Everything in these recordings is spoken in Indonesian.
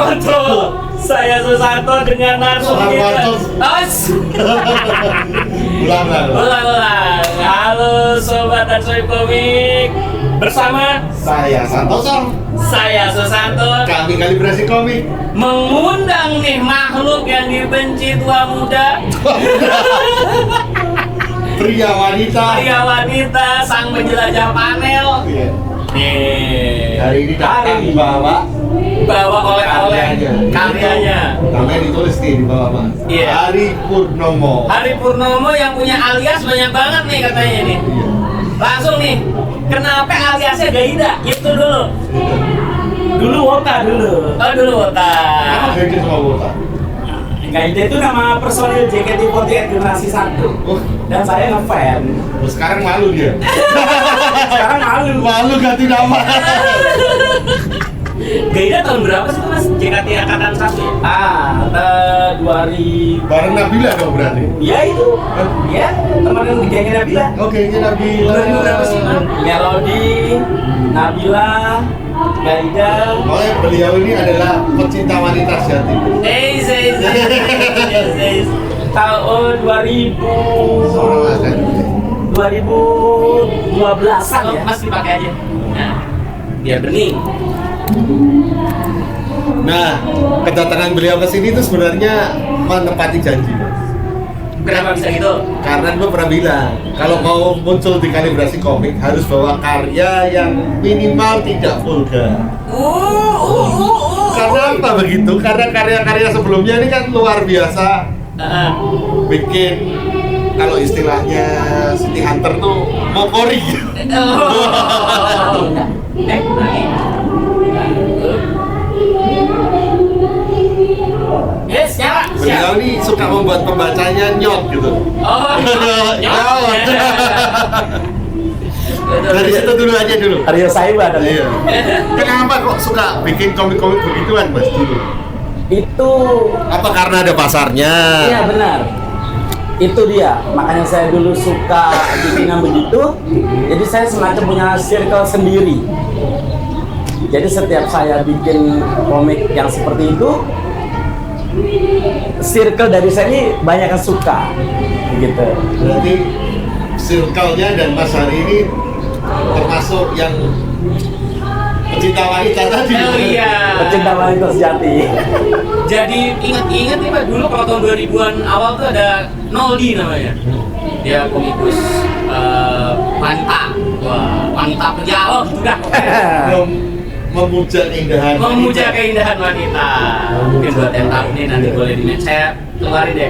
Betul. Saya Susanto dengan narsum kita. Ulang. Halo sobat Narsoib Komik. Bersama saya Santoso. Saya Susanto. Kami Kalibrasi Komik Mengundang nih makhluk yang dibenci tua muda. Pria wanita sang penjelajah panel. Iya. Nih. Hari ini datang bawa oleh-oleh karyanya. Namanya ditulis nih di bawah, Mas. Iya. Hari Purnomo. Hari Purnomo yang punya alias banyak banget nih katanya nih. Iya. Langsung nih, kenapa aliasnya Gaida? Itu dulu. Dulu Wota dulu. Oh dulu Wota. Apa beda sama Wota? Gaida itu nama personil JKT48 generasi 1. Oh, Dan saya ngefan. sekarang malu dia. Sekarang malu. Malu ganti nama. Gaida tahun berapa sih tuh Mas? JKT angkatan 1 ya? 2000. Bareng Nabila dong berarti. Ya itu. Ya, teman gengnya Nabila. Oke, ini Nabila. 2000 berapa sih, Mas? Melody, Nabila, Gaida. Oh, beliau ini adalah pecinta wanita sejati. Tahun 2000. Seorang asal. 2012-an ya. Mas dipakai aja. Nah, biar bening. Nah, kedatangan beliau ke sini itu sebenarnya menepati janji, Mas. Kenapa bisa gitu? Karena gue pernah bilang, kalau mau muncul di Kalibrasi Komik harus bawa karya yang minimal tidak vulgar. Karena apa begitu? Karena karya-karya sebelumnya ini kan luar biasa. Bikin, kalau istilahnya City Hunter tuh mopori. Yes, nyala. Beliau ini suka membuat pembacanya nyot gitu. Oh, Nyot. Dari situ dulu aja dulu. Aryo Saiba ada. Iya. Kenapa kok suka bikin komik-komik begituan, Mas, dulu? Itu Apa karena ada pasarnya? iya benar. Itu dia, makanya saya dulu suka bikinan begitu. Jadi saya semacam punya circle sendiri. Jadi setiap saya bikin komik yang seperti itu, circle dari saya ini banyak yang suka, gitu. Berarti circle-nya dan Mas Hari ini termasuk yang pecinta wanita tadi. Oh iya. Pecinta wanita sejati. Jadi ingat-ingat nih Pak, dulu kalau tahun 2000-an awal tuh ada Noldi namanya. Dia komikus wanita. Wah, wanita penjauh gitu dah. Memuja keindahan. Memuja keindahan wanita. Mungkin buat yang tahu nih nanti boleh di saya keluarin deh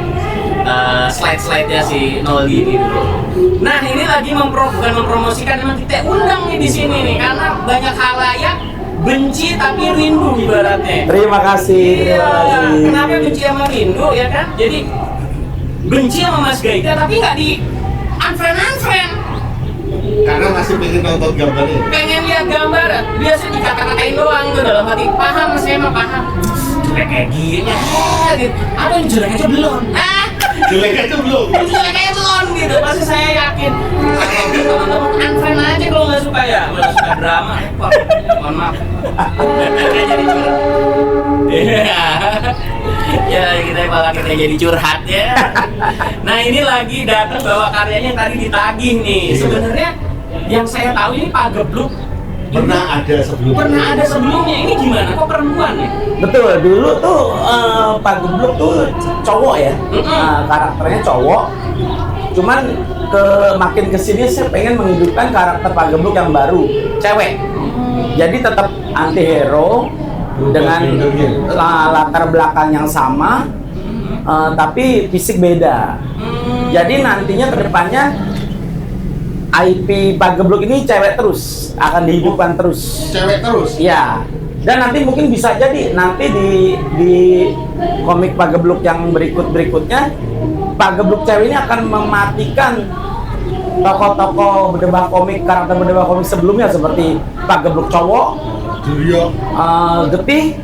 slide-slide-nya si Noldi ini dulu. Nah ini lagi bukan mempromosikan, memang kita undang nih di sini nih karena banyak halayak benci tapi rindu ibaratnya. Terima kasih. Iya, kenapa benci sama rindu ya kan? Jadi benci sama Mas Gaida tapi nggak di unfriend. Karena masih pengen nonton gambarnya. Pengen lihat gambar, biasa dikata-katain doang tuh dalam hati. Paham, saya mah paham. Jelek kayak gini, gitu. Apa yang jelek aja belum? Jelek aja belum. Jelek aja belum gitu. Pasti saya yakin. Teman-teman unfriend aja kalau nggak suka ya. Kalau suka drama, mohon maaf. Jadi curhat. Iya. Ya kita malah kita jadi curhat ya. Nah ini lagi datang bawa karyanya yang tadi ditagih nih. Sebenarnya yang saya tahu ini Pak Gebluk Pernah ada sebelumnya. Ini gimana? Kok perempuan ya? Betul, dulu tuh Pak Gebluk tuh cowok ya. Karakternya cowok. Cuman makin kesini saya pengen menghidupkan karakter Pak Gebluk yang baru, cewek. Jadi tetap anti hero dengan latar belakang yang sama, tapi fisik beda. Jadi nantinya kedepannya IP Pak Gebluk ini cewek terus, akan dihidupkan terus. Cewek terus? Iya. Dan nanti mungkin bisa jadi nanti di komik Pak Gebluk yang berikutnya Pak Gebluk cewek ini akan mematikan tokoh-tokoh berdebah komik, karakter berdebah komik sebelumnya seperti Pak Gebluk cowok, Duryo, Getih,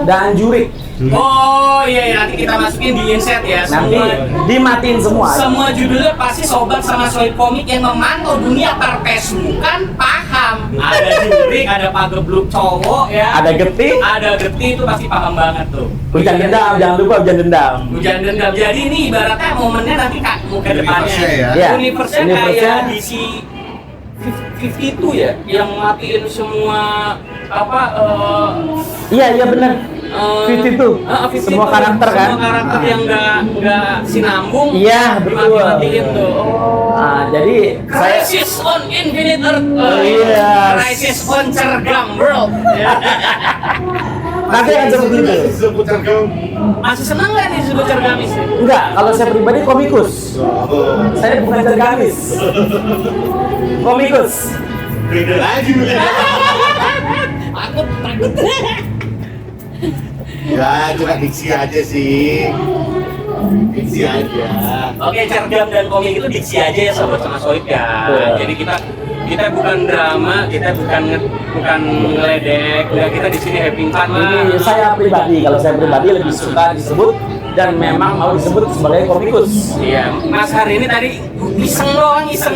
dan jurik. Oh iya, nanti kita masukin di insert ya. Nanti dimatiin semua. Semua judulnya pasti sobat sama sohib komik yang memantau dunia perpesukan paham. Ada jurik, ada pagebluk cowok ya. Ada getik, Ada geti itu pasti paham banget tuh. hujan dendam, jangan lupa hujan dendam. Hujan dendam. Jadi ini ibaratnya momennya nanti ke depannya. Universe-nya ya. Ya, Universe-nya universe-nya. kayak DC 52 ya, yang matiin semua apa Iya benar. 52. Semua karakter kan? Semua karakter yang nggak sinambung. Iya, betul. Matiin tuh. Oh. Nah, jadi saya Crisis on Infinite Earth. Yes. Crisis on Cergam World. Ya. nanti akan seperti itu. Disebut Cergam. Masih seneng nggak nih disebut Cergamis? Enggak, kalau saya pribadi komikus. Saya bukan cergamis. Komikus. Beda lagi. Takut. Ya, cuma diksi aja sih. Diksi aja. Oke, Cergam dan komik itu diksi aja ya sobat sama sohib ya. Betul. Jadi kita bukan drama, kita bukan ngeledek, enggak, kita di sini having fun lah. Ini saya pribadi, kalau saya pribadi lebih suka disebut dan memang mau disebut sebagai komikus. Iya, Mas hari ini tadi iseng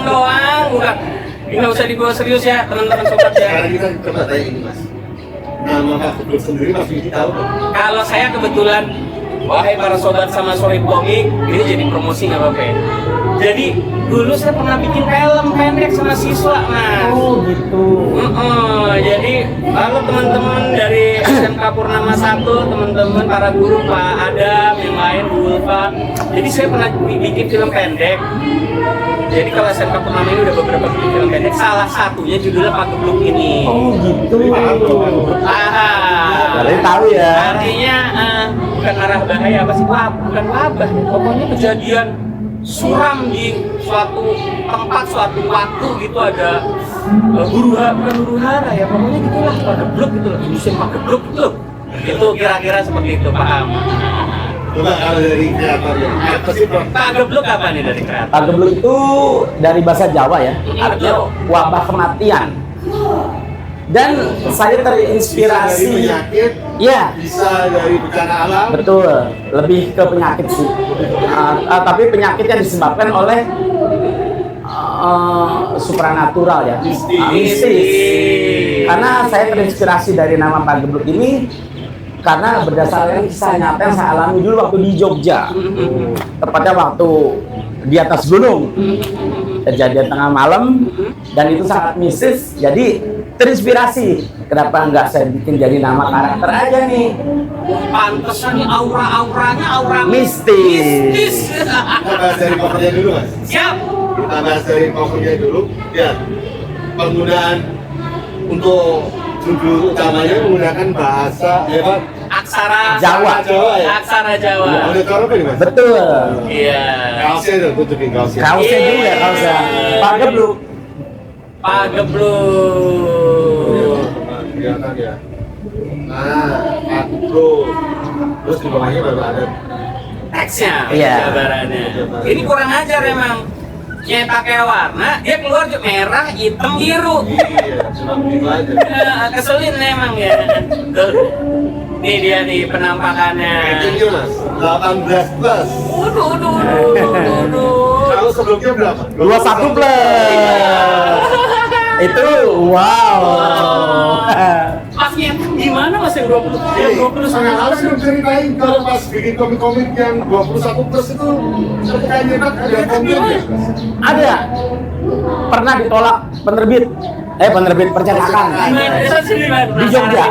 doang, bukan. Nggak usah dibawa serius ya, teman-teman sobat ya. Sekarang kita coba tanya ini mas. Nama Pak Kubluk sendiri Mas Widi tahu nggak? Kalau saya kebetulan, wahai para sobat sama sohib komik, ini jadi promosi nggak apa-apa ya. Jadi dulu saya pernah bikin film pendek sama siswa, Mas. Oh gitu. Jadi kalau teman-teman dari SMK Purnama 1, teman-teman para guru Pak Adam, yang lain Bu Ulfa. Jadi saya pernah bikin film pendek. Jadi kalau SMK Purnama ini udah beberapa bikin film pendek. Salah satunya judulnya Pagebluk ini. Oh gitu. Ah, Kalian tahu ya. artinya bukan arah bahaya apa sih? Bukan wabah. Pokoknya kejadian suram di suatu tempat, suatu waktu gitu ada bukan huru hara ya, pokoknya gitulah pagebluk gitu loh, industri pagebluk gitu loh. Itu kira-kira seperti itu, paham? Coba kalau dari kreatornya, apa sih Bro? Pagebluk apa nih dari kreator? Pagebluk itu dari bahasa Jawa ya, artinya Betul. wabah kematian. Dan saya Bisa dari terinspirasi, penyakit, ya bisa dari bencana alam. betul, lebih ke penyakit sih. Tapi penyakit yang disebabkan oleh supranatural ya, mistis. Karena saya terinspirasi dari nama Pagebluk ini karena berdasarkan kisah nyata yang saya alami dulu waktu di Jogja, tepatnya waktu di atas gunung, kejadian tengah malam, dan itu sangat mistis. Jadi terinspirasi, kenapa nggak saya bikin jadi nama karakter aja nih? Pantesan nih aura-auranya aura Mistis. Kita bahas dari covernya dulu mas. Siap. Kita bahas dari covernya dulu. Ya, penggunaan untuk judul utamanya menggunakan bahasa Pak? Aksara Jawa. Jawa ya. Aksara Jawa. Monitor apa nih mas? Betul. Iya. Kaosnya tuh, tunjukin kaosnya. Kaosnya juga, kaosnya. Pagebluk. Pagebluk. Kelihatan ya. Nah, Pagebluk. Terus di bawahnya baru ada Teksnya, Iya. gambarannya. Ini kurang ajar emang. Nyetaknya warna, dia keluar merah, hitam, biru. iya, cuma begitu aja. Keselin emang ya. Tuh. Nih dia nih penampakannya. Ratingnya mas, 18 plus. Waduh. Kalau sebelumnya berapa? 21 plus. Itu wow. Masnya gimana mas yang 20? Yang 20 sangat harus dong ceritain kalau pas bikin komik-komik yang 21 plus itu ketika nyetak ada komplain ya? Ada. Pernah ditolak penerbit. Penerbit percetakan. Di Jogja.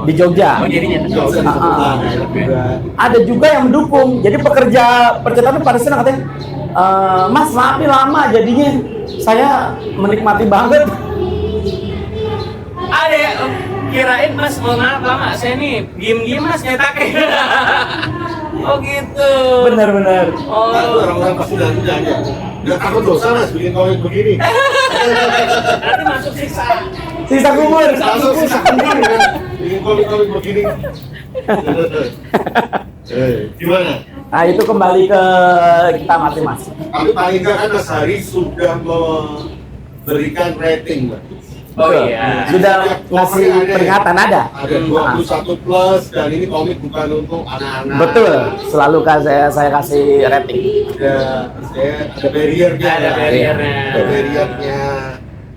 Di Jogja. Oh jadinya. Nggak usah disebut lah, nggak enak juga. Ada juga yang mendukung. Jadi pekerja percetakan pada senang katanya, Mas maaf nih lama jadinya. Saya menikmati banget. Ada ya, kirain mas mohon maaf lama saya nih diem mas nyetaknya. Oh gitu. Benar-benar. Oh. Nah, itu orang-orang pasti nanya, nggak takut dosa mas bikin komik begini? Nanti masuk siksa. Sisa kubur. Langsung sisa sendiri kan, bikin komik-komik begini. Gimana? Nah itu kembali ke kita masing-masing. Tapi paling nggak kan Mas Hari sudah memberikan rating, Mbak. Oh Betul. iya. Sudah ngasih peringatan ada. Ada 21 plus dan ini komik bukan untuk anak-anak. Betul. Selalu saya kasih rating. Ada barriernya. Ada barriernya. Ada barriernya.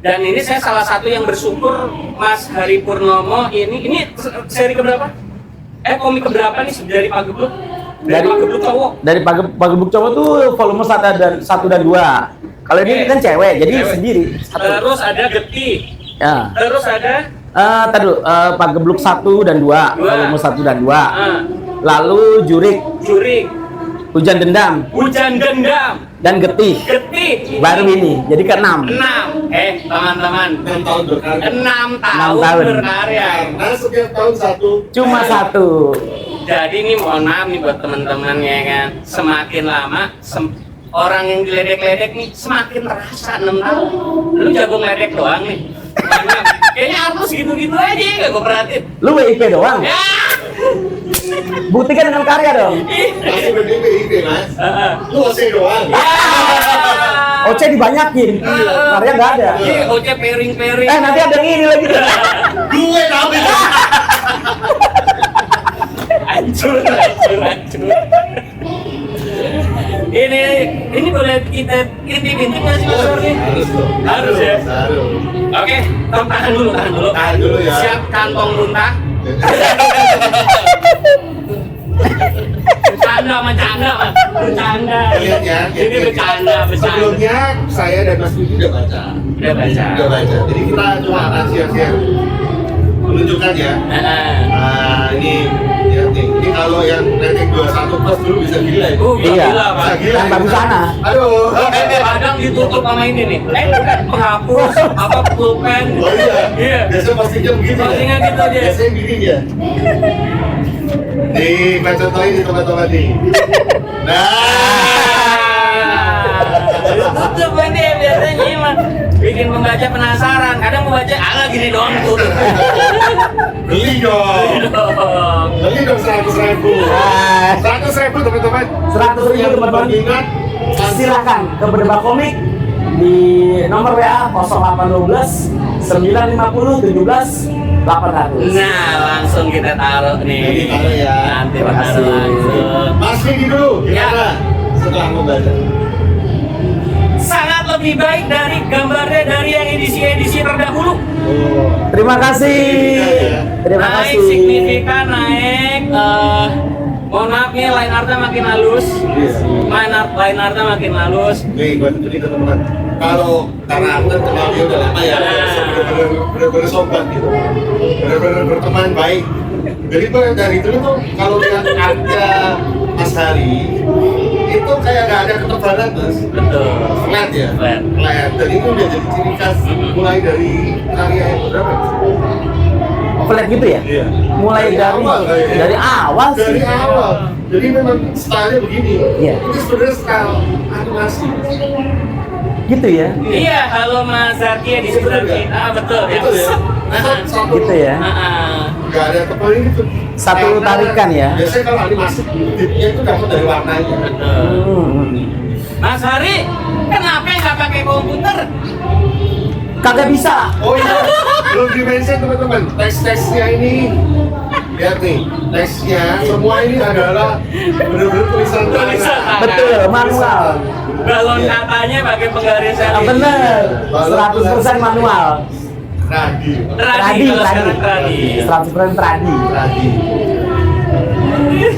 Dan ini saya salah satu yang bersyukur Mas Hari Purnomo ini seri keberapa? Komik keberapa nih dari Pagebluk? Dari Pagebluk cowok. Dari Pagebluk cowok tuh volume 1 dan 2. Kalau ini kan cewek, jadi Cewek. sendiri. Satu. Terus ada Getih. Ya. Terus ada Tadi dulu, Pagebluk 1 dan 2, volume 1 dan 2. Lalu Jurik, Jurik, Hujan Dendam, Hujan Dendam, dan Getih. Getih. Baru ini, jadi ke-6. 6. Teman-teman. 6 tahun berkarya. 6 tahun. tahun berkarya. Karena setiap tahun satu. Cuma 1. Jadi ini mohon maaf nih buat teman-teman ya kan. Semakin lama orang yang diledek-ledek nih semakin terasa 6 tahun. Lu jago ngeledek doang nih. Kayaknya harus gitu-gitu aja gak gue perhatiin. Lu WIP doang. Ya. Buktikan dengan karya dong. Masih BPIP mas. Lu masih doang. OC dibanyakin, karya nggak ada. Oce pairing-pairing. Nanti ada yang ini lagi. Gue tahu. Hancur. Ini boleh kita intip-intip nggak sih Mas Sorry? Harus dong. Harus ya? Harus. Oke, tahan dulu. Tahan dulu ya. Siap kantong muntah. Bercanda. Lihat ya. Ini bercanda. Sebelumnya saya dan Mas Budi udah baca. Udah baca. Jadi kita cuma akan share menunjukkan ya. Nah ini ya nih. Ini kalau yang rating 21 plus dulu bisa gila ya. Iya. Gila, Pak. Bisa gila. Tanpa ya. busana. Aduh. Kadang ditutup sama ini nih. Bukan penghapus apa pulpen. Oh iya. Iya. Biasanya pastinya begitu. Pastinya ya? gitu dia. Biasanya gini ya. Nih, kita contohin di tempat-tempat nih. Tutup ini biasanya emang bikin pembaca penasaran. Kadang pembaca gini doang tuh. Beli dong. Beli dong 100.000. 100.000 teman-teman. 100.000 teman-teman. Ingat, Silakan ke Berdebat Komik di nomor WA 0812 950 17 800. Nah, langsung kita taruh nih. Jadi taruh ya. Nanti Terima bakal kasih. langsung. Mas Vicky dulu, gimana? Ya. Setelah membaca. Sangat lebih baik dari gambarnya dari yang edisi-edisi terdahulu. Oh. Terima kasih. Terima Naik kasih. signifikan, naik. Mohon maaf nih, line artnya makin halus. Iya. Line artnya makin halus. Nih, buat jadi teman-teman. Kalau karena aku kan kenal dia udah lama ya, bener-bener sobat gitu, bener-bener berteman baik. Jadi gue dari dulu tuh kalau lihat karya Mas Hari itu kayak nggak ada ketebalan terus, Betul. flat ya, Flat. flat. Dan itu udah jadi ciri khas mulai dari karya yang berapa? Flat gitu ya? Iya. Mulai dari awal sih. Dari awal. Jadi memang stylenya begini. Iya. Itu sebenarnya style animasi. Gitu ya? Iya, halo Mas Zaki di sebelah kita. Betul. Betul ya. Satu, Gitu ya? nggak ada tebal ini tuh. Satu tarikan ya? Biasanya kalau animasi tipnya itu dapat dari warnanya. Betul. Hmm. Mas Hari, kenapa nggak pakai komputer? Kagak bisa. Oh iya, belum di-mention teman-teman. Teks-teksnya ini lihat nih, teksnya semua ini adalah benar-benar tulisan tangan. Betul, manual. Balon katanya pakai penggarisan. Bener. 100% manual. Radi. Tradi, kalau sekarang tradi. 100% tradi. Radi.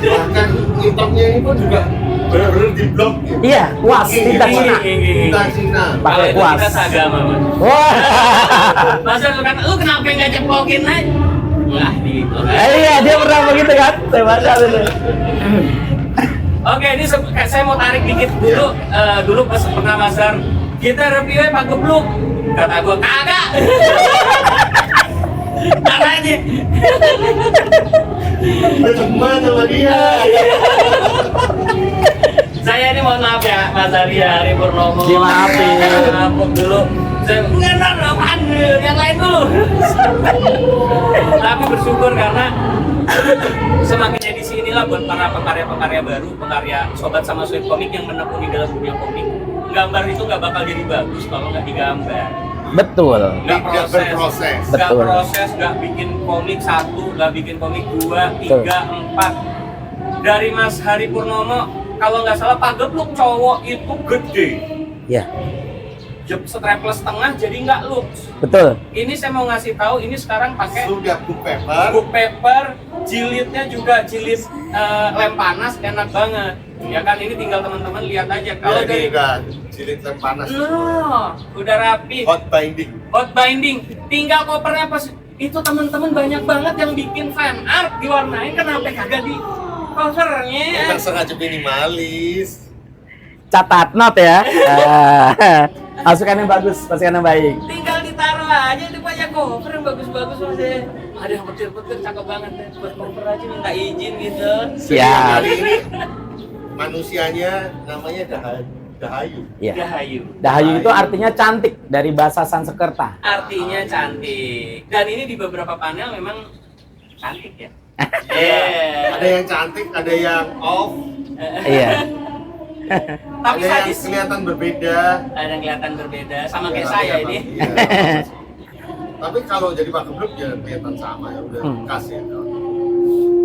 Bahkan hitamnya ini pun juga benar-benar di blok. Gitu. Iya, kuas, tinta Cina. Tinta Cina. Kalau Pakai itu kuas. kita sagama, Mas. Wah. Masa lu kata, lu kenapa nggak cepokin aja? Wah, gitu. Iya, dia pernah begitu kan? Saya baca itu. Oke, ini saya mau tarik dikit dulu. Dulu pas pernah Masar, kita reviewnya Pagebluk. Kata gua kagak. Makanya. Berteman sama dia. Saya ini mohon maaf ya, Mas Hari Purnomo. Dimaafin. Maaf dulu. Saya enggak apaan, yang lain dulu. Tapi bersyukur karena semakin edisi inilah buat para pekarya-pekarya baru, pekarya sobat sama sweet komik yang menekuni dalam dunia komik. Gambar itu nggak bakal jadi bagus kalau nggak digambar. Betul. Nggak Tidak berproses. nggak Betul. proses, nggak bikin komik 1, nggak bikin komik 2, 3, 4. Dari Mas Hari Purnomo, kalau nggak salah pagebluk cowok itu gede. Ya, Strapless setengah jadi nggak looks. betul. Ini saya mau ngasih tahu, ini sekarang pakai Sudah book paper. book paper, jilidnya juga jilid lem panas, enak banget. Ya kan, ini tinggal teman-teman lihat aja. Kalau Ya, dari ini udah jilid lem panas. udah rapi, Hot binding. hot binding, tinggal kopernya pas itu teman-teman banyak banget yang bikin fan art diwarnain, kenapa kagak di covernya? Emang sengaja minimalis. Catat not ya. Masukan yang bagus, masukan yang baik. Tinggal ditaruh aja, itu banyak cover yang bagus-bagus masih. Ada yang petir-petir cakep banget deh, buat cover aja minta izin gitu. Siap. Hari ini manusianya namanya Dahayu. Iya. Dahayu. Dahayu itu artinya cantik dari bahasa Sanskerta. Artinya cantik. Dan ini di beberapa panel memang cantik ya. Ada yang cantik, ada yang off, Iya. Tapi ada yang sadis. kelihatan berbeda. Ada yang kelihatan berbeda sama kayak Ya, saya tapi ini. iya. Tapi kalau jadi Pak Geblok ya kelihatan sama ya udah khas ya.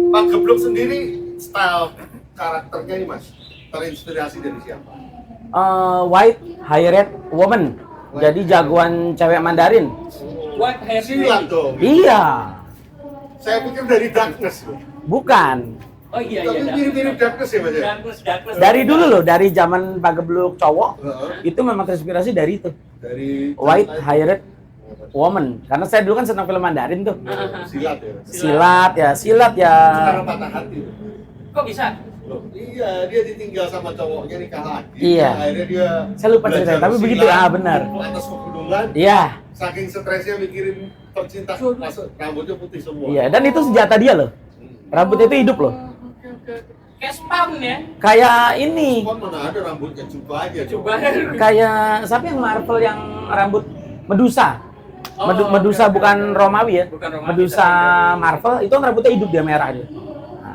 Pak Geblok sendiri style karakternya ini Mas terinspirasi dari siapa? White haired woman. Jadi jagoan cewek Mandarin. White hair Silat dong. Iya. Saya pikir dari Darkness loh. Bukan. Oh iya Tapi iya. mirip-mirip Darkness ya Mas ya? Darkness. Dari dulu loh, dari zaman Pak Gebluk cowok, Heeh. itu memang terinspirasi dari itu. Dari White haired woman. Karena saya dulu kan senang film Mandarin tuh. Silat ya. Silat ya. Sekarang patah hati. Kok bisa? Loh, iya, dia ditinggal sama cowoknya nikah lagi. Iya. Akhirnya dia Saya lupa ceritanya, belajar tapi begitu, silat, benar. Atas pegunungan, Iya. saking stresnya mikirin percintaan, masuk rambutnya putih semua. Iya, dan itu senjata dia loh. Rambutnya itu hidup loh. Oke. Kayak spam ya. Kayak ini, Kan mana ada rambutnya, coba aja. Coba. kayak siapa yang Marvel yang rambut Medusa. Oh, Medusa oke, bukan oke. Romawi ya. Bukan Romawi, Medusa tapi Marvel itu kan rambutnya hidup dia merah dia.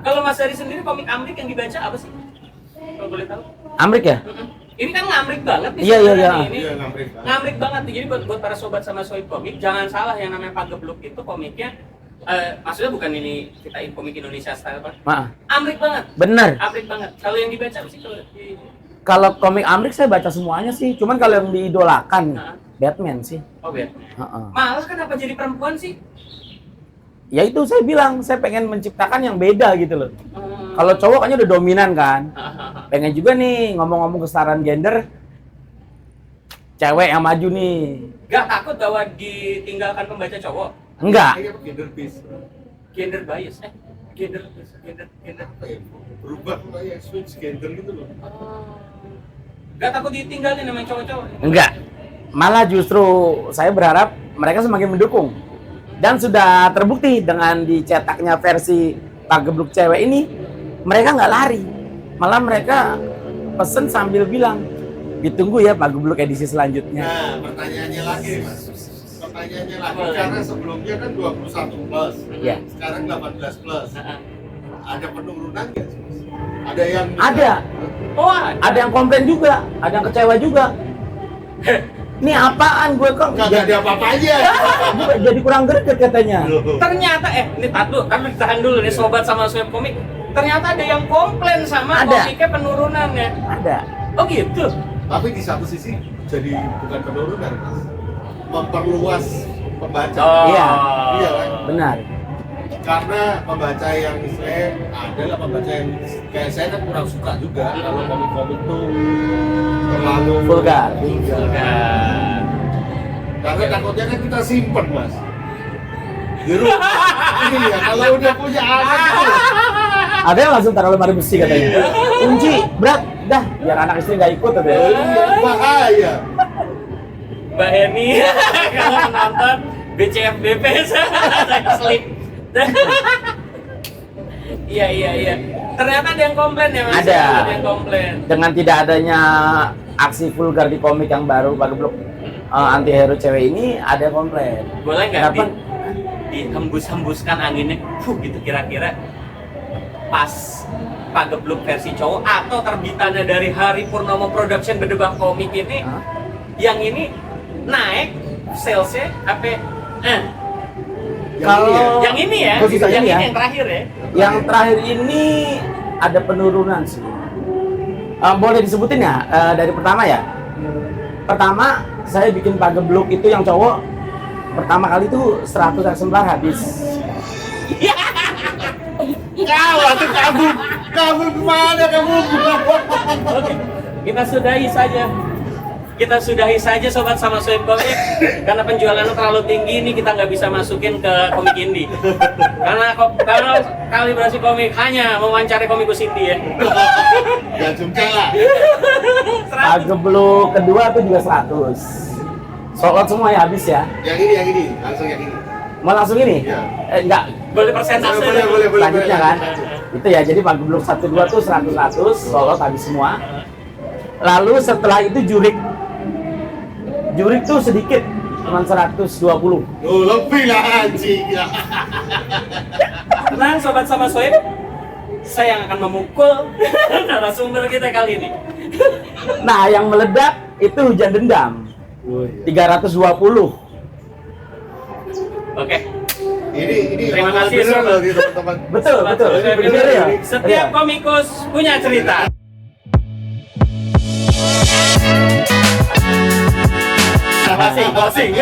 Kalau Mas Dari sendiri komik Amrik yang dibaca apa sih? Kalau boleh tahu. Amrik ya? Ini kan ngamrik banget nih. Iya, iya, sebenarnya iya. nih. Ini Iya, ngamrik. ngamrik banget nih. Jadi buat para sobat sama sohib komik, jangan salah yang namanya Pak Geblok itu komiknya. Maksudnya bukan ini kita komik Indonesia style Pak. Maaf. Amrik banget. Bener. Amrik banget. Kalau yang dibaca apa sih kalau di... Kalau komik Amrik saya baca semuanya sih. Cuman kalau yang diidolakan Nah. Batman sih. Oh biar. Heeh. Malah kenapa jadi perempuan sih? Ya itu saya bilang, saya pengen menciptakan yang beda gitu loh. Hmm. Kalau cowok kayaknya udah dominan kan. Hahaha. Pengen juga nih ngomong-ngomong kesetaraan gender. Cewek yang maju nih. Gak takut bahwa ditinggalkan pembaca cowok? Enggak. Kayaknya gender piece. Gender bias, gender. Apa ya? Berubah kayak switch gender gitu loh. Gak takut ditinggalin sama cowok-cowok? Enggak. Malah justru saya berharap mereka semakin mendukung. Dan sudah terbukti dengan dicetaknya versi Pak Gebluk cewek ini, mereka nggak lari. Malah mereka pesen sambil bilang, ditunggu ya Pak Gebluk edisi selanjutnya. Nah, pertanyaannya lagi Mas. Pertanyaannya lagi, karena sebelumnya kan 21 plus. Ya. Sekarang 18 plus. Heeh. Ada penurunan nggak sih, Mas? Ada yang Ada. Oh, Ada yang komplain juga, ada yang kecewa juga. Ini apaan gue kok nggak ada apa-apanya. gue jadi kurang greget katanya. ternyata ini tahan dulu nih sobat sama sohib komik. Ternyata ada yang komplain sama Ada. komiknya penurunan ya. Ada. Oh gitu. Tapi di satu sisi jadi bukan penurunan, Mas. Memperluas pembaca. Iya. Iya kan? Benar. Karena pembaca yang saya adalah pembaca yang kayak saya kan kurang suka juga kalau komik-komik tuh terlalu Vulgar. Enggak. Karena takutnya kan kita simpen Mas. Di rumah. Iya, kalau udah punya anak itu. Ada yang langsung taruh lemari besi katanya. Kunci, berat, dah biar anak istri nggak ikut katanya. Iya, bahaya. Mbak Heni kalau menonton BCFBP saya selip. Iya. Ternyata ada yang komplain ya Mas. Ada. Ada yang komplain. Dengan tidak adanya aksi vulgar di komik yang baru Pak Geblok anti hero cewek ini, ada yang komplain. Boleh nggak Kenapa? dihembus-hembuskan anginnya, gitu kira-kira pas Pak Geblok versi cowok atau terbitannya dari Hari Purnomo Production Bedebah Komik ini, Hah? yang ini naik salesnya apa? Kalau Yang ini ya, khusus yang ini ya. yang terakhir ya. Yang terakhir ini ada penurunan sih. Boleh disebutin ya dari pertama ya. Pertama saya bikin pagebluk itu yang cowok pertama kali itu 100 eksemplar habis. Kamu kemana kamu? Oke, kita sudahi saja sobat sama Sohib Komik karena penjualannya terlalu tinggi ini kita nggak bisa masukin ke komik indie karena kalibrasi komik hanya mewawancari komikus indie ya. Ya cuma lah. Pagebluk kedua itu juga 100. Sold out semua ya habis ya. Yang ini, langsung yang ini. Mau langsung ini? Iya. Enggak. Boleh persentase Boleh. Selanjutnya kan. Lanjut. Itu ya, jadi pagebluk 1 2 tuh 100 sold out habis semua. Lalu setelah itu jurik tuh sedikit, cuma 120. Lebih lah anjing. Tenang sobat sama Sohib, saya yang akan memukul narasumber kita kali ini. Nah, yang meledak itu Hujan Dendam. 320. Oke. Ini Terima kasih, bener sobat. loh, gitu, teman-teman. Betul. Sobat, Bener ya? Setiap Iya. komikus punya cerita. Closing.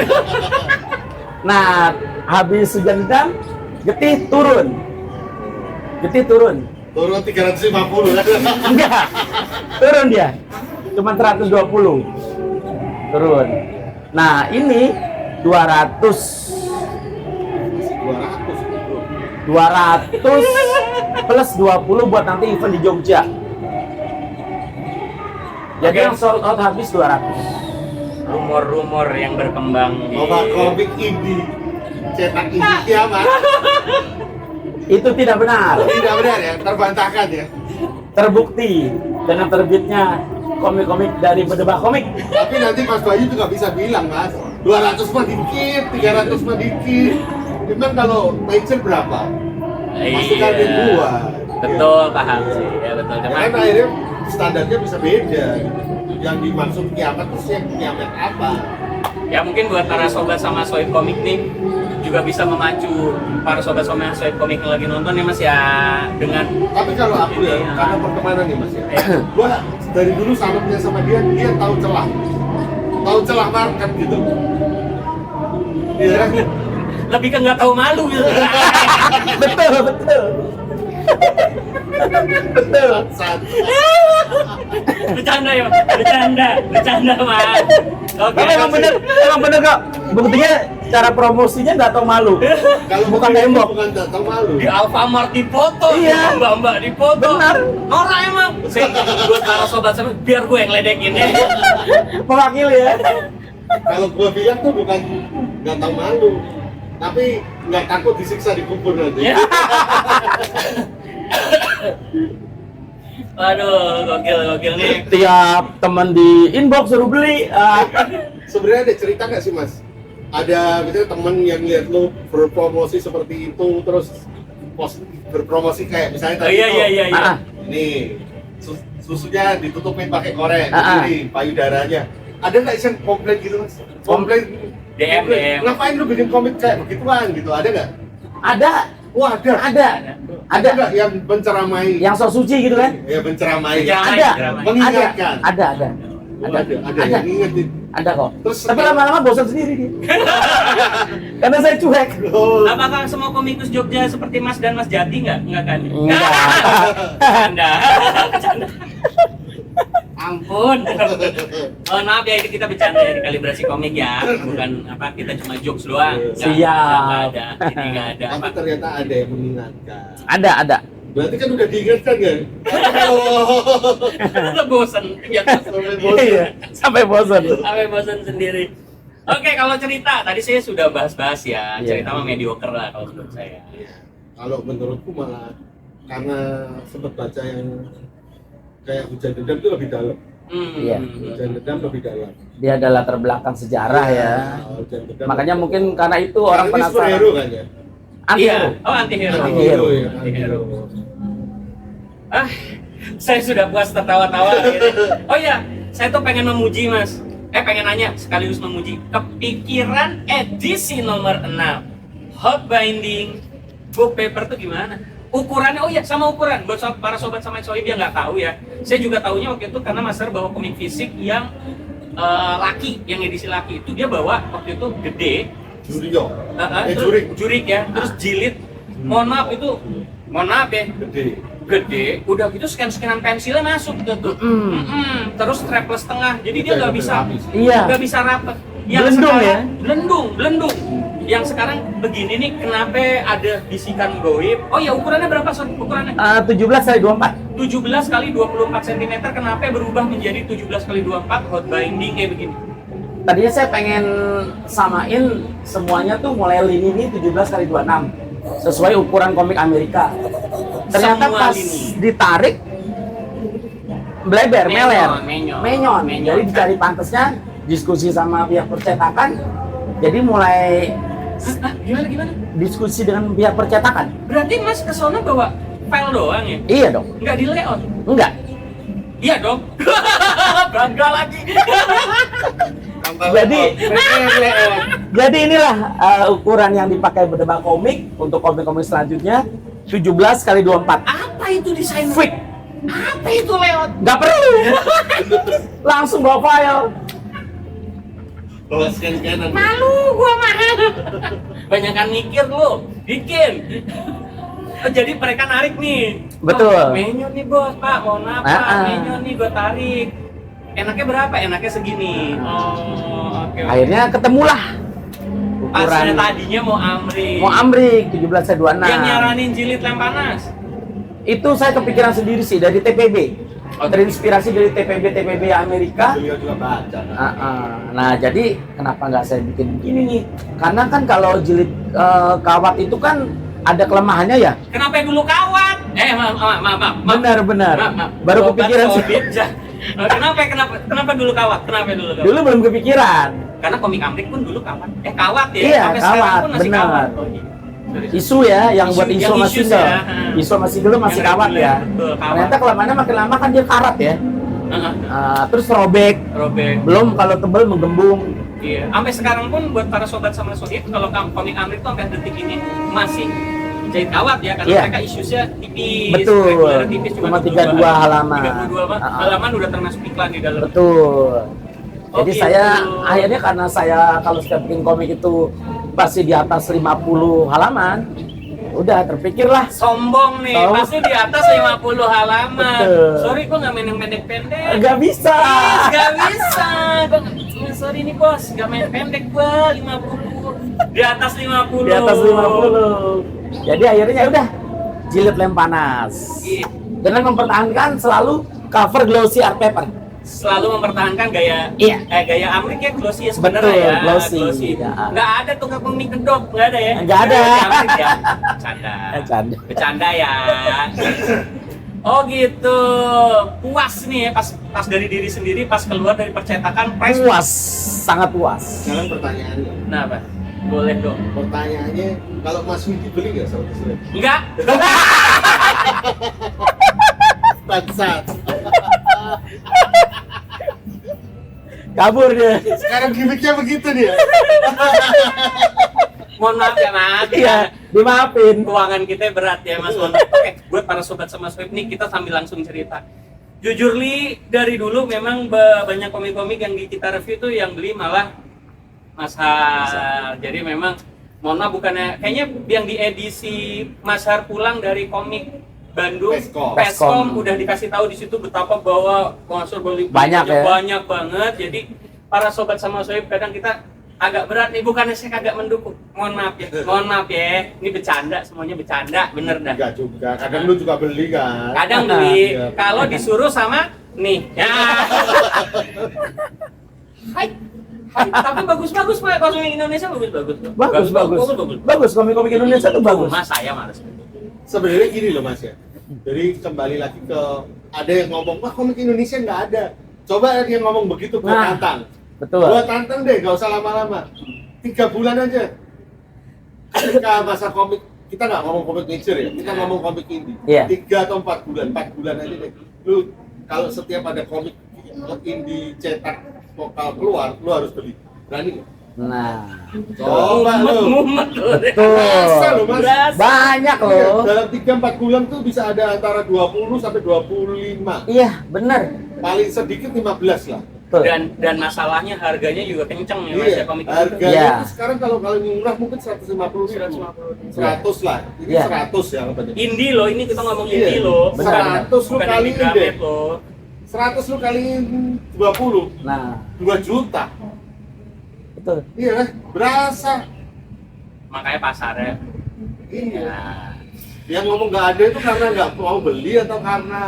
Nah, habis Hujan Dendam, Getih turun. Turun 350 kan. Enggak. Turun dia. Cuma 120. Turun. Nah, ini 200 plus 20 buat nanti event di Jogja. Jadi Oke. yang sold out habis 200. Rumor-rumor yang berkembang di Komik indie cetak indie kiamat. Itu tidak benar. Tidak benar ya, terbantahkan ya. Terbukti dengan terbitnya komik-komik dari Bedebah Komik. Tapi nanti Mas Bayu juga bisa bilang, Mas, 200 mah dikit, 300 mah dikit. Cuman kalau major berapa? Pasti kan ribuan. Betul, paham sih. Ya betul. Ya Cuman kan akhirnya standarnya bisa beda. Yang dimaksud kiamat itu yang kiamat apa? ya mungkin buat para sobat sama Sohib Komik nih juga bisa memacu para sobat sama Sohib Komik yang lagi nonton ya Mas ya dengan Tapi kalau aku ya, Ini, karena pertemanan nih Mas ya. Iya. Gua dari dulu salutnya sama dia tahu celah market gitu. Iya kan? lebih ke nggak tahu malu gitu. Betul. Saat Bercanda ya, bercanda Mas. Oke. Tapi emang bener kok. Buktinya cara promosinya nggak tahu malu. kalau Bukan begini tembok. bukan tak tahu malu. Di Alfamart dipoto, Iya. mbak-mbak dipoto. Benar. Norak emang. Sih, buat para sobat sama biar gue yang ledekin ya. Mewakili ya. Kalau gua bilang tuh bukan nggak tahu malu, tapi nggak takut disiksa di kubur nanti. Ya. Waduh, gokil nih. Tiap teman di inbox suruh beli. Sebenarnya ada cerita nggak sih Mas? Ada misalnya temen yang lihat lu berpromosi seperti itu, terus berpromosi kayak misalnya tadi tuh, Iya. Ah, ini susunya ditutupin pakai korek, Ah. ini payudaranya. Ada nggak yang komplain gitu Mas? Komplain DM. Ngapain lu bikin komik kayak begituan gitu? Ada nggak? ada. Wah ada nggak yang menceramai? Yang sok suci gitu kan? Ya menceramai. Menceramai. Ada. Mengingatkan. Ada Ada yang ingetin. Ada kok. Terus Tapi lama-lama bosan sendiri dia. Karena saya cuek. Oh. Apakah semua komikus Jogja seperti Mas dan Mas Jati nggak? Nggak kan? Enggak. Bercanda. Ampun. Oh, maaf ya, ini kita bercanda ya di Kalibrasi Komik ya. Bukan apa kita cuma jokes doang. Siap. Nggak ada. Ini nggak ada. Tapi ternyata ada yang mengingatkan. Ada. Berarti kan udah diingatkan kan? Oh. Udah bosan. Ya, Sampai bosan. Iya, sampai bosan. sampai bosan sendiri. Oke, kalau cerita tadi saya sudah bahas-bahas ya. Iya. Cerita mah mediocre lah kalau menurut saya. Kalau menurutku malah karena sempat baca yang kayak Hujan Dendam itu lebih dalam. Iya. Hujan Dendam lebih dalam. Dia ada latar belakang sejarah ya. Hujan Dendam. Makanya mungkin karena itu orang orang ini superhero penasaran. kan ya? Anti Iya. hero. Oh, anti-hero. Anti-hero. ya. Anti-hero. Saya sudah puas tertawa-tawa gitu. Oh iya, saya tuh pengen memuji Mas. pengen nanya sekaligus memuji kepikiran edisi nomor 6 hot binding book paper tuh gimana? Ukurannya, oh iya sama ukuran buat para sobat sama soib yang nggak tahu ya. Saya juga tahunya waktu itu karena Mas Har bawa komik fisik yang laki, yang edisi laki itu dia bawa waktu itu gede. Jurio. Jurik ya, terus jilid. Mohon maaf ya, gede, udah gitu scan-scanan pensilnya masuk tuh. Terus strapless tengah, jadi dia nggak bisa rapet. Yang Belendung sekarang, ya? belendung. Yang sekarang begini nih, kenapa ada bisikan goib? Oh ya, ukurannya berapa Son? Ukurannya? 17x24. 17 kali 24 cm. Kenapa berubah menjadi 17 kali 24 hot binding kayak begini? Tadinya saya pengen samain semuanya tuh mulai lini ini 17x26 sesuai ukuran komik Amerika. Ternyata Semua pas lini. ditarik bleber, meler, menyon. Jadi dicari pantesnya, diskusi sama pihak percetakan. Jadi mulai Gimana? diskusi dengan pihak percetakan. Berarti Mas kesana bawa file doang ya? Iya dong. Nggak di layout? Enggak. Iya dong. Bangga lagi. Jadi inilah ukuran yang dipakai Berdebak Komik untuk komik-komik selanjutnya 17x24. Apa itu desain? Fit. Apa itu layout? Nggak perlu. Langsung bawa file. Bawa scan-scanan. Malu gua mah. Banyakan mikir lu, bikin. Jadi mereka narik nih. Betul. Oh, menyon nih bos, Pak. Mohon maaf, Pak. Ah. Menyon nih gua tarik. Enaknya berapa? Enaknya segini. Oh, oke. Akhirnya ketemulah ukuran. Aslinya tadinya mau amrik. Mau amrik 17x26. Yang nyaranin jilid lem panas. Itu saya kepikiran sendiri sih dari TPB. Terinspirasi dari TPB Amerika. Beliau juga baca. Nah, jadi kenapa nggak saya bikin begini nih? Karena kan kalau jilid kawat itu kan ada kelemahannya ya. Kenapa dulu kawat? Maaf. Benar. Maaf. Baru kepikiran sih. Kenapa dulu kawat? Dulu belum kepikiran. Karena komik Amrik pun dulu kawat. Kawat ya. Iya, Sampai sekarang kawat, pun masih benar. kawat. Oh, iya. Isu ya, yang buat Isu- isu yang masih isu ya. Isu masih dulu masih Yang kawat reguler, ya. betul, kawat. Ternyata kelemahannya makin lama kan dia karat ya. Terus robek. Belum kalau tebel menggembung. Iya. Sampai sekarang pun buat para sobat sama sohib, kalau komik Amrik tuh sampai detik ini masih jahit kawat ya, karena Iya. mereka isusnya tipis. Betul. Reguler tipis, Cuma 32 32 halaman. 32 halaman udah termasuk iklan di dalam. Betul. Oh, Jadi gitu. saya akhirnya karena saya kalau sudah bikin komik itu pasti di atas 50 halaman. Udah terpikirlah. Sombong nih, Sombong. pasti di atas 50 halaman. Betul. Sorry, gua nggak main yang pendek-pendek. Nggak bisa. Gak bisa. Sorry nih bos, gak main pendek gua 50. Di atas 50. Di atas 50. Jadi akhirnya ya udah jilid lem panas. Iya. Dengan mempertahankan selalu cover glossy art paper. Selalu mempertahankan gaya Iya. gaya Amrik ya, glossy ya sebenarnya Betul, ya. glossy. Ya. Nggak ada tukang komik kedok, nggak ada ya. Nggak ada. Di Amrik ya. Bercanda. Bercanda ya. Oh gitu. Puas nih ya pas dari diri sendiri, pas keluar dari percetakan price. Puas, sangat puas. Sekarang pertanyaannya. Nah, Pak. Boleh dong. Pertanyaannya, kalau Mas Widi beli nggak sama Mas Widi? Enggak. Bangsat. Kabur dia. Sekarang gimmicknya begitu dia. Mohon maaf ya, Mas. Iya, dimaafin. Keuangan kita berat ya, Mas. Mohon maaf. Oke, buat para sobat sama Swipe nih, kita sambil langsung cerita. Jujur Li, dari dulu memang banyak komik-komik yang kita review tuh yang beli malah Mas Har. Jadi memang mohon maaf bukannya kayaknya yang di edisi Mas Har pulang dari komik Bandung Peskom. udah dikasih tahu di situ betapa bahwa sponsor beli Banyak ya? banyak banget. Jadi para sobat sama Swipe kadang kita agak berat nih, bukannya saya kagak mendukung. Mohon maaf ya. Ini bercanda, semuanya bercanda, bener dah. Enggak juga. Kadang lu juga beli kan. Kadang beli, Iya. kalau disuruh sama nih. Ya. Hai. Tapi bagus-bagus Pak, kalau yang Indonesia bagus-bagus. Bagus, komik-komik Indonesia tuh bagus. Mas saya males. Sebenarnya gini loh Mas ya. Jadi kembali lagi ke ada yang ngomong, wah komik Indonesia nggak ada. Coba ada yang ngomong begitu, gua Nah. tantang. Betul. Gua tantang deh, nggak usah lama-lama. 3 bulan aja. Ketika masa komik, kita nggak ngomong komik nature ya, kita ngomong komik indie. Iya. 3 atau 4 bulan aja deh. Lu kalau setiap ada komik indie cetak vokal keluar, lu harus beli. Berani nggak? Nah, Coba lu. Mumet loh. Berasa lo mas. Berasa. banyak Iya, loh. dalam 3-4 bulan tuh bisa ada antara 20 sampai 25. Iya, bener. Paling sedikit 15 lah. Tuh. Dan masalahnya harganya juga kenceng ya Mas ya komik. Harganya Iya. tuh sekarang kalau murah mungkin 150 100 lah. Ini Iya. 100 ya katanya. Indie loh, ini kita ngomong Iya. indie loh. Benar. 100 lu bukan kaliin indie gramet deh. loh. 100 lu kaliin 20, Nah, 2 juta. itu. Iya, berasa. Makanya pasarnya. Iya. Ya. Yang ngomong nggak ada itu karena nggak mau beli atau karena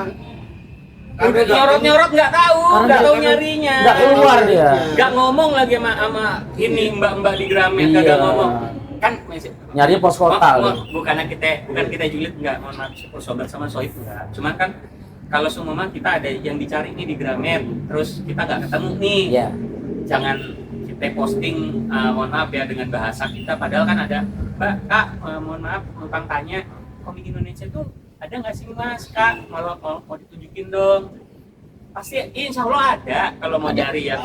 Udah nyorot-nyorot nggak tahu, Karena nggak tahu nggak- nyarinya. nggak keluar dia. Nggak ngomong lagi sama ini mbak-mbak di Gramet, Iya. kagak ngomong. Kan Nyari pos kota. bukan kita julid nggak, mohon maaf sobat sama soib enggak. Cuman kan kalau semua kita ada yang dicari nih di Gramet, terus kita nggak ketemu nih. Iya. Jangan kita posting mohon maaf ya dengan bahasa kita, padahal kan ada Mbak, Kak, mohon maaf numpang tanya komik Indonesia tuh ada nggak sih Mas, Kak, mau ditunjukin dong. Pasti insya Allah ada kalau mau Ada. cari ya.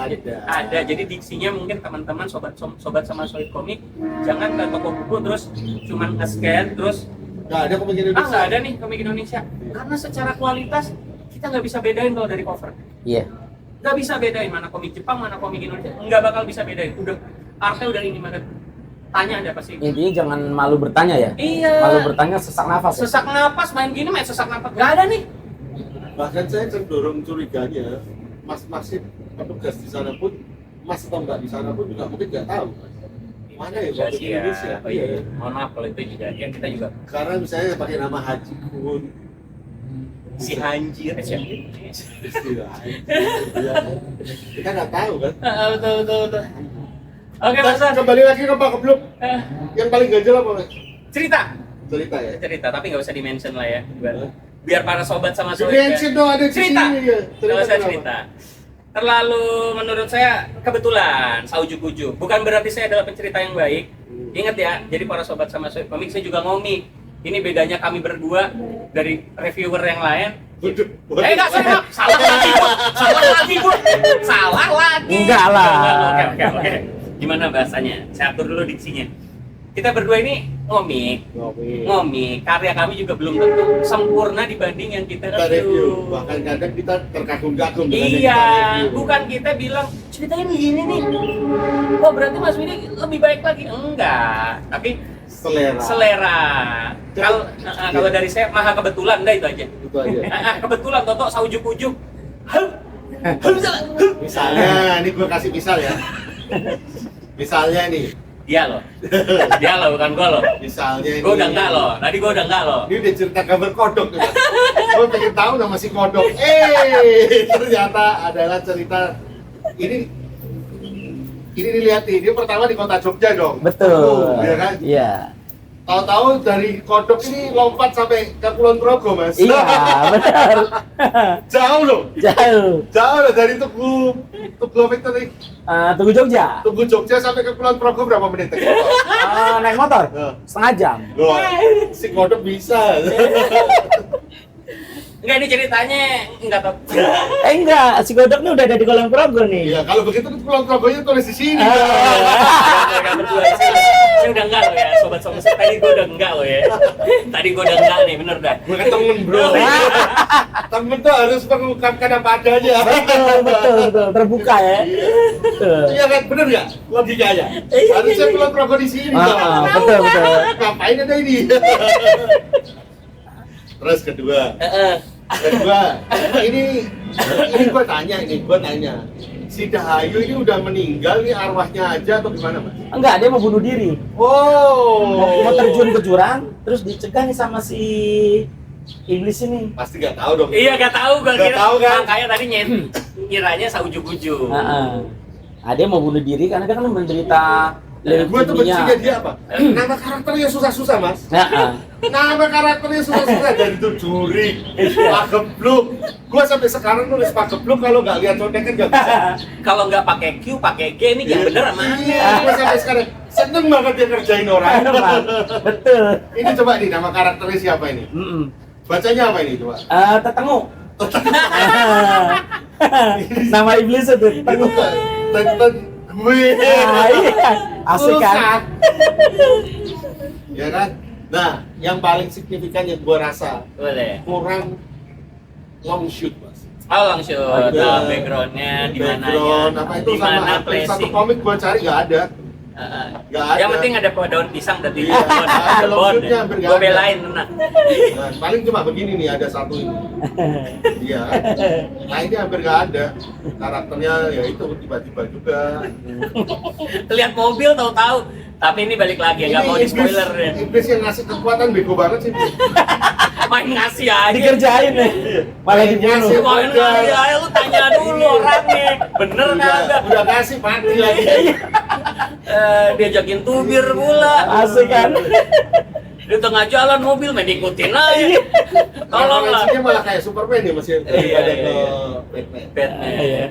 Ada. Jadi diksinya mungkin teman-teman sobat sama soib komik jangan ke toko buku terus cuman nge-scan terus nggak ada komik Indonesia. nggak ada nih komik Indonesia, karena secara kualitas kita nggak bisa bedain kalau dari cover. Iya. Nggak bisa bedain mana komik Jepang, mana komik Indonesia. Nggak bakal bisa bedain. Udah, artnya udah ini banget. Tanya ada pasti. Intinya jangan malu bertanya ya. Iya. Malu bertanya sesak nafas. Ya? Sesak napas main gini main sesak napas. Nggak ada nih. Bahkan saya cenderung curiganya, mas-mas petugas di sana pun, mas atau mbak di sana pun juga mungkin nggak tahu. Mana ya komik Iya. Indonesia? Oh iya. Mohon maaf kalau itu juga. Ya kita juga Karena misalnya pakai nama Haji Kun, si Hanjir. istilah. Iya. Kita nggak tahu kan. Betul. Oke Nah, Mas San. kembali lagi ke Pak Kebluk. Eh, Yang paling ganjel apa? Mas? cerita. Cerita ya. Cerita, tapi nggak usah di-mention lah ya. Biar para sobat sama sobat. Dimension dong, ada di cerita. sini ya. Nggak usah kenapa? cerita. Terlalu menurut saya kebetulan saujuk-ujuk. Bukan berarti saya adalah pencerita yang baik. Ingat ya, jadi para sobat sama sobat komik saya juga ngomik. Ini bedanya kami berdua dari reviewer yang lain. Waduh, Enggak, sorry, salah lagi gua. Salah lagi. Enggak lah. Oke. Gimana bahasanya? Saya atur dulu diksinya. Kita berdua ini ngomik. Karya kami juga belum tentu sempurna dibanding yang kita Kita review. review. Bahkan kadang kita terkagum-kagum dengan yang Iya, kita review. bukan kita bilang ceritanya begini nih. Oh berarti Mas Widi lebih baik lagi? Enggak, tapi selera. Kalau dari saya maha kebetulan, dah itu aja. Itu aja. Kebetulan Toto saujuk-ujuk. Misalnya, ini gue kasih misal ya. Misalnya nih, Dia loh, bukan gua loh. misalnya ini. Gua udah enggak loh. Tadi gua udah enggak loh. Ini udah cerita gambar kodok tuh. Gue pengen tahu nama si kodok. Ternyata adalah cerita ini. Ini dilihat nih, dia pertama di kota Jogja dong. Betul. Ya kan? Iya. Tahu-tahu dari kodok ini lompat sampai ke Kulon Progo, Mas. Iya, benar. Jauh loh. Jauh. Loh dari Tugu Victory, Tunggu Jogja. Tugu Jogja sampai ke Kulon Progo berapa menit? Naik motor Nah. setengah jam. Loh, si kodok bisa. Enggak, ini ceritanya enggak tahu. Enggak, si Godok ini udah ada di Kulon Progo nih. Iya, kalau begitu Kulon Progonya tulis di sini. Enggak berdua. Saya udah enggak loh ya, sobat-sobat. Tadi gua udah enggak loh ya. Tadi gua udah enggak nih, bener dah. Gue kan temen, bro. Temen tuh harus mengungkapkan apa adanya. Betul. Terbuka ya. Betul. Iya kan, bener nggak logikanya? Harusnya Kulon Progo di sini. Betul. Ngapain ada ini? Terus kedua, ini gue tanya, si Dahayu ini udah meninggal nih arwahnya aja atau gimana, Mas? Enggak, dia mau bunuh diri. Mau terjun ke jurang, terus dicegah nih sama si iblis ini. Pasti nggak tahu dong. Iya, enggak tahu gua Nggak kira. tahu kan? Makanya tadi ngiranya saujuk-ujuk. Dia mau bunuh diri karena dia kan menderita Gue tuh bencinya leukemia. dia apa? Nama karakternya susah-susah, Mas. Heeh. Nama karakternya susah-susah dari itu Juri, Pak Gebluk. Gue sampai sekarang nulis Pak Gebluk kalau nggak lihat contekan nggak bisa. Kalau nggak pakai Q, pakai G, ini yang bener mana? Iya, gue sampai sekarang seneng banget dia kerjain orang. Betul. Ini coba nih nama karakternya siapa ini? Bacanya apa ini coba? Tetengu. Nama iblis itu Tetengu. Tenten. Wih. Nah, iya. Asik kan? Ya kan? Nah, yang paling signifikan yang gua rasa Boleh. kurang long shoot, Mas. Oh, langsung Ada. backgroundnya di mana Background apa itu di mana sama satu placing. komik gua cari nggak ada. Nggak ada. Yang penting ada daun pisang tadi. Iya, ada longshootnya, hampir nggak Gue ada. belain tenang. Nah, paling cuma begini nih, ada satu ini. Iya. Nah, ini hampir nggak ada. Karakternya ya itu tiba-tiba juga. Lihat mobil tahu-tahu. Tapi ini balik lagi, nggak mau di spoiler ya. Iblis yang ngasih kekuatan bego banget sih. Main ngasih aja. Dikerjain nih. Malah dibunuh. Ngasih. Main ngasih aja, lu tanya dulu orangnya. Bener kagak? Udah kasih mati lagi. Diajakin tubir pula. Asik kan? Di tengah jalan mobil main ikutin aja. Tolonglah. Referensinya malah kayak Superman ya masih Iya, ada iya, ke iya. Batman. Batman. Iya.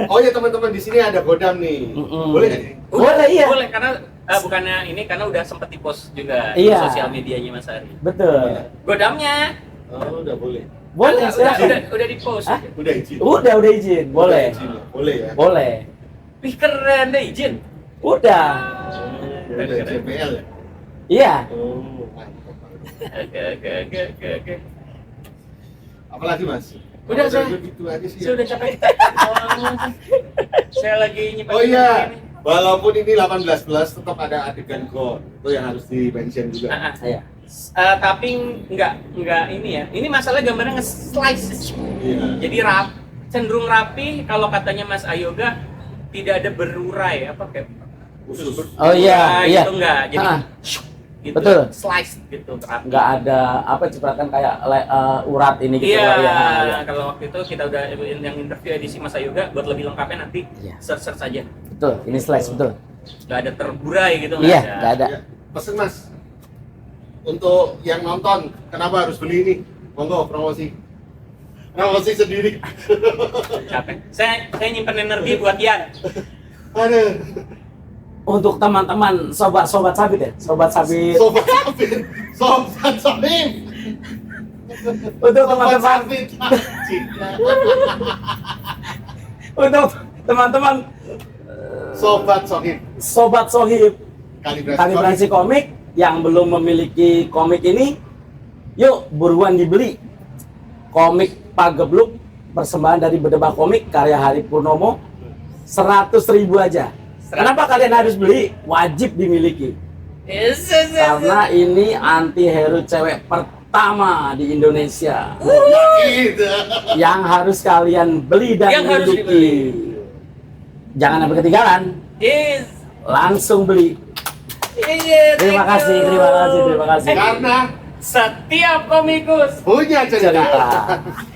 Oh ya teman-teman di sini ada Godam nih. Mm-mm. Boleh nggak nih? Boleh, iya. Boleh karena bukannya ini karena udah sempet di post juga di Iya. sosial medianya Mas Ari. Betul. Godamnya Oh udah boleh. Boleh, udah, silakan. udah di post. Hah? Udah izin. Udah izin. Boleh. Udah izin ya? Boleh ya. Boleh. Wih keren deh izin. Udah. Udah JPL ya. Iya. Oh mantap. Oke. Apalagi Mas? Udah, saya- gitu aja sih. Saya udah capek. Saya lagi nyimpan. Oh iya, walaupun ini 18+ tetap ada adegan gore. Itu yang harus di-mention juga. Iya. Tapi nggak ini ya. Ini masalah gambarnya nge-slice. Iya. Jadi cenderung rapi. Kalau katanya Mas Ayoga tidak ada berurai apa kayak Usus. Oh iya, berurai iya. gitu enggak. Jadi Ah. gitu. Betul. Slice gitu rapi. Nggak ada apa cipratan kayak urat ini gitu. Iya, Ya. kalau waktu itu kita udah yang interview edisi Mas Ayoga, buat lebih lengkapnya nanti Iya. search aja. Betul, ini slice betul. Nggak ada terburai gitu Iya, nggak ada. Ya, pesen Mas. Untuk yang nonton, kenapa harus beli ini? Monggo promosi. Promosi sendiri. Capek. Saya nyimpen energi buat Yan. Aduh. Untuk teman-teman sobat-sobat sabit ya, sobat sabit. Sobat Sabit. Sobat Sabit. Untuk Sobat teman-teman, Sabit. untuk teman-teman Sobat Sohib. sobat sohib Kalibrasi kalibrasi komik yang belum memiliki komik ini, yuk buruan dibeli. Komik Pagebluk persembahan dari Bedebah Komik karya Hari Purnomo, 100.000 aja. Kenapa kalian harus beli? Wajib dimiliki. Karena ini anti hero cewek pertama di Indonesia Gitu. yang harus kalian beli dan Yang harus miliki. dibeli. Jangan sampai ketinggalan. Yes. Langsung beli. Iya, Terima thank kasih, you. terima kasih, terima kasih. Karena Setiap komikus punya cerita. Cerita.